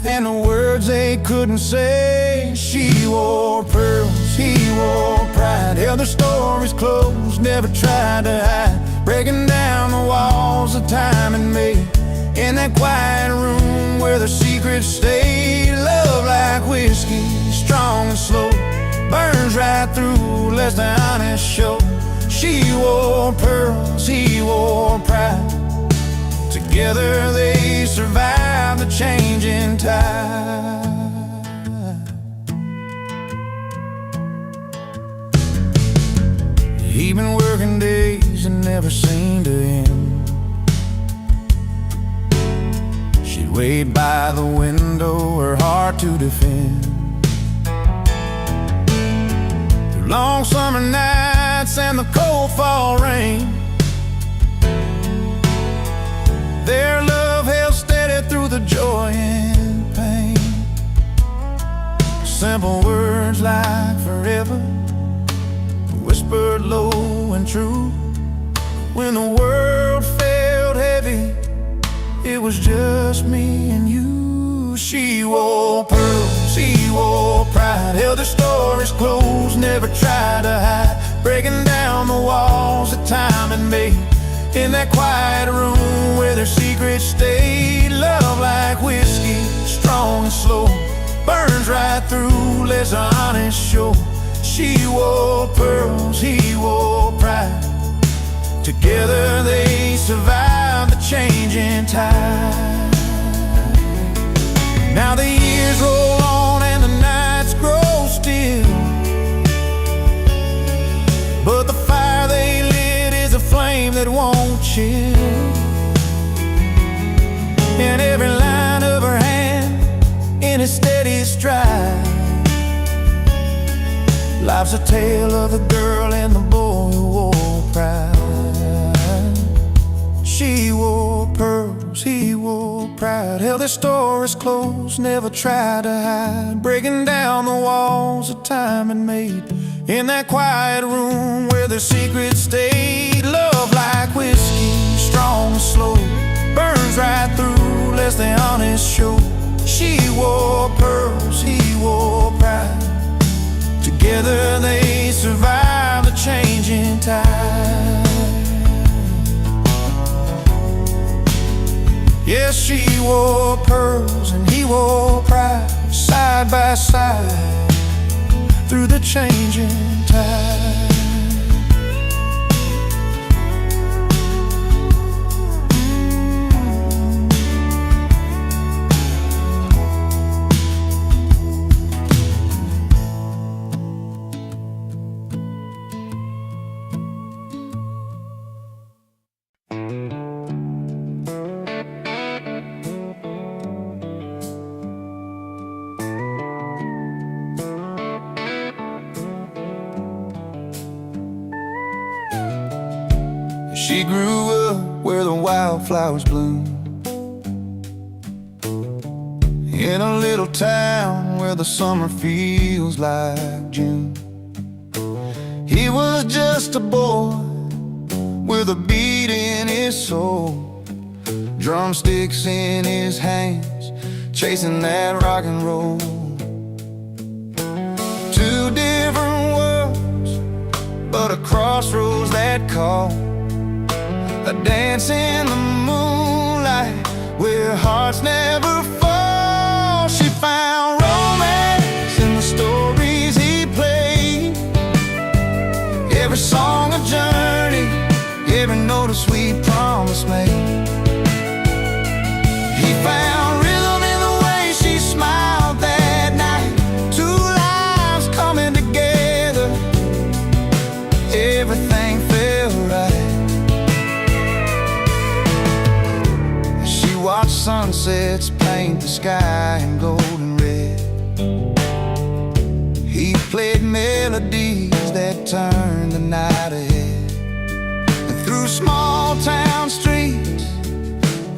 [SPEAKER 3] and the words they couldn't say. She wore pearls, he wore pride, held their stories close, never tried to hide, breaking down the walls of time and made. In that
[SPEAKER 2] that quiet room where the secrets stay. Love like whiskey, strong and slow, burns right through, lets the honest show. She wore pearls, he wore pride. Together they survived the changing tide. He'd been working days and never seemed to end. She'd wait by the window, her heart to defend. Through long summer nights and the cold fall rain, their love held steady through the joy and pain. Simple words like forever, whispered low and true. When the world felt heavy, it was just me and you. She wore pearls, he wore pride, held their stories close, never tried to hide, breaking down the walls that time had made. In that quiet room where their secrets stayed. Love like whiskey, strong and slow, burns right through, lets the honest show. She wore pearls, he wore pride. Together they survived the changing tide. Now the years roll on and the nights grow still, but the fire they lit is a flame that won't chill. And every line of her hand in a steady stride, life's a tale of the girl and the boy who wore pride. She wore pearls, he wore pride, held their stories close, never tried to hide, breaking down the walls that time had made. In that quiet room where their secrets stayed. Love like whiskey, strong and slow, burns right through, lets the honest show. She wore pearls, he wore pride. Together they survived the changing tide. Yes, she wore pearls and he wore pride, side by side through the changing tide. She grew up where the wildflowers bloom, in a little town where the summer feels like June. He was just a boy with a beat in his soul, drumsticks in his hands, chasing that rock and roll. Two different worlds, but a crossroads that call. A dance in the moonlight where hearts never fall. She found romance in the stories he played, every song a journey, every note a sweet promise made. He found rhythm in the way she smiled that night, two lives coming together, everything felt right. Watch sunsets paint the sky in golden red. He played melodies that turned the night ahead. And through small town streets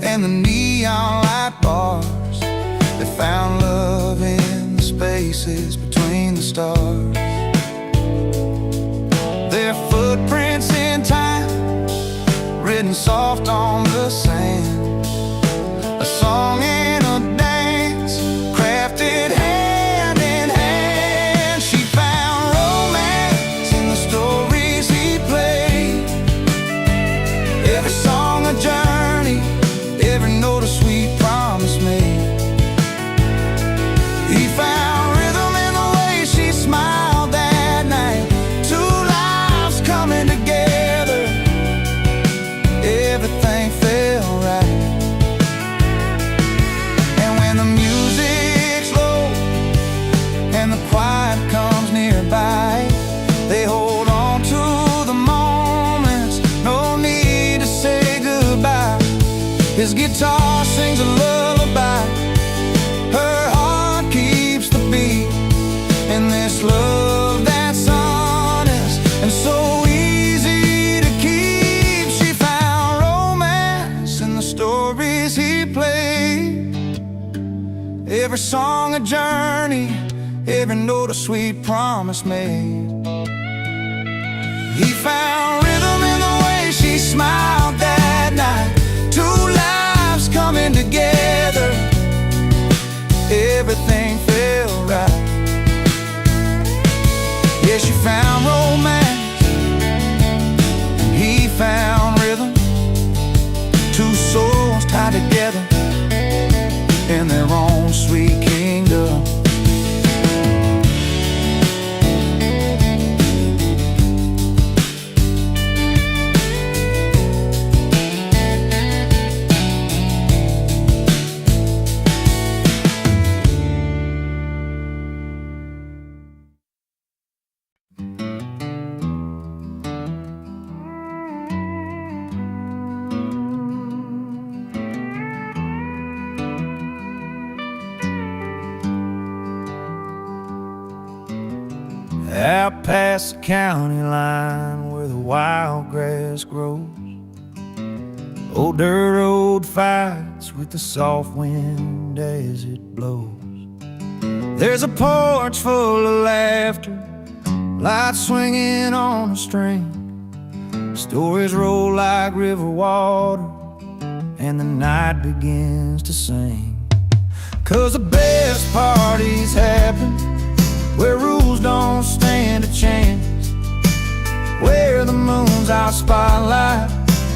[SPEAKER 2] and the neon light bars, they found love in the spaces between the stars. Their footprints in time, written soft on the sand. A song and a dance, crafted hand in hand. She found romance in the stories he played, every song a journey, every note a sweet His guitar sings a lullaby, her heart keeps the beat. And this love that's honest and so easy to keep. She found romance in the stories he played. Every song a journey, every note a sweet promise made. He found rhythm in the way she smiled that night. Two lives coming together, everything felt right. Yeah, she found romance, and he found rhythm. Two souls tied together in their own sweet kingdom.
[SPEAKER 3] Out past the county line where the wild grass grows, old dirt road fights with the soft wind as it blows. There's a porch full of laughter, lights swinging on a string. Stories roll like river water, and the night begins to sing. 'Cause the best parties happen where rules don't stand a chance, where the moon's our spotlight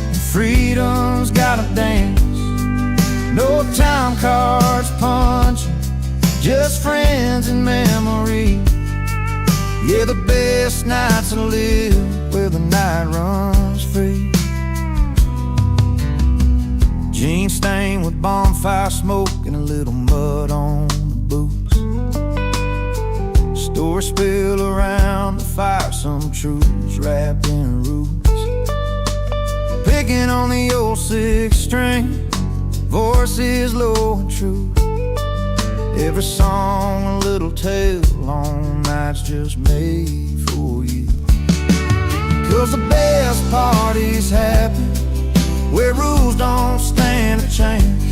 [SPEAKER 3] and freedom's gotta dance. No time cards punching, just friends and memories. Yeah, the best nights to live where the night runs free. Jeans stained with bonfire smoke and a little mud on the boots. Stories spill around the fire, some truths wrapped in roots. Picking on the old six string, voices low and true. Every song a little tale, long nights just made for you. 'Cause the best parties happen where rules don't stand a chance,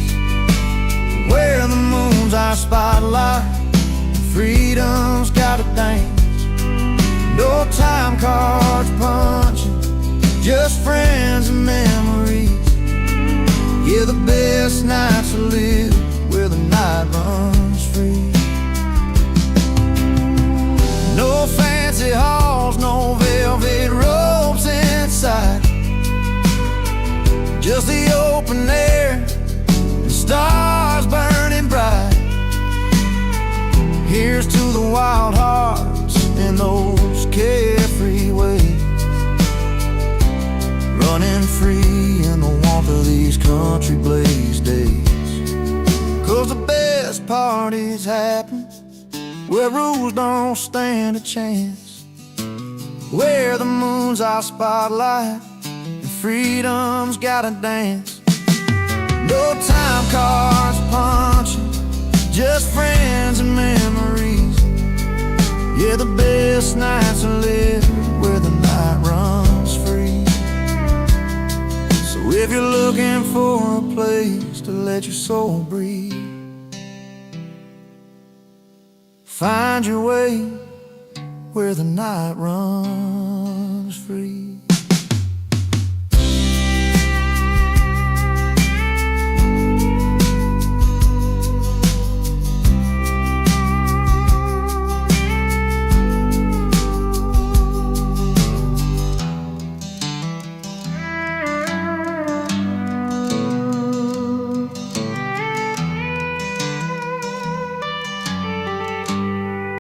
[SPEAKER 3] where the moon's our spotlight, freedom's gotta dance. No time cards punching, just friends and memories. Yeah, the best nights to live where the night runs free. No fancy halls, no velvet robes inside, just the open air, the stars burning bright. Here's to the wild hearts in those carefree ways, running free in the warmth of these country blaze days. 'Cause the best parties happen where rules don't stand a chance, where the moon's our spotlight and freedom's gotta dance. No time cards punching, just friends and memories. Yeah, the best nights to live where the night runs free. So if you're looking for a place to let your soul breathe, find your way where the night runs free.